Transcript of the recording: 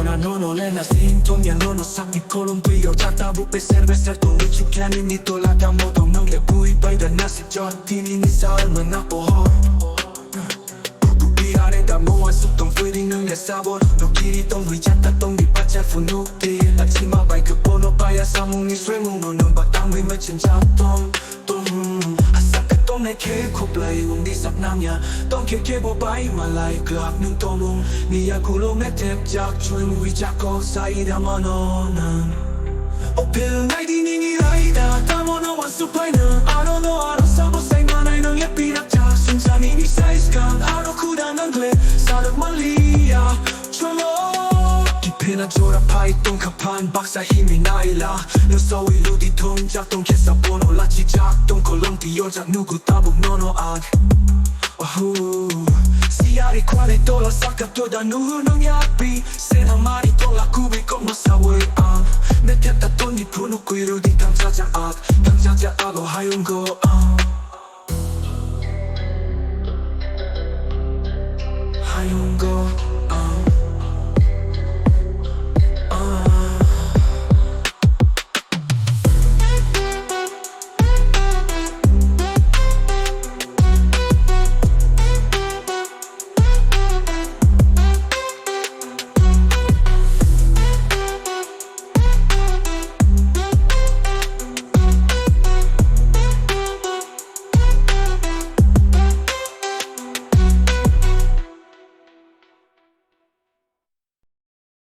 no non è una sintonia, non lo sa mi colombiyo Tata bupe cerveza 또 위축하는 니 돌아다 못 없는 게 부위바이다 나시 저티니 니 삶은 나쁘어 이 안에 다 모아 쑥동 뿌리는 내 사본 너끼리 똥 위잡다 똥이 바짝 분노띠 아침마 바이크 번호 바야 사몽니 쇠몽 노는 바탕 위며 진짜똥 내 케이코 플레이 웅디 삭남야 똥 케케보 바이 말라이 그 악능 또몽 니야 구름의 탭작 주임 위잡고 사이다마 너는 오필 나이디 니니 라이다 다모노 원수파이는 I don't know 사보 사이만아이 능의 비락자 순산이 니 사이즈간 아로 쿠다는 글래 사르 말리야 졸로 깊이나 졸아파이 똥카판 박사 힘이 나일라 너 서위 루디 동작 똥캐사 번호 라치 작동 콜롬비 여자 누구 따복 너너 악 와후 시야리 관에 돌아 싹가 또다 누르는 약비 세상 말이 돌아 구비 꺾어 사회 내 탭다 돈이 부누고 루디 당자자 악 당자자 악어 하윤거 하윤거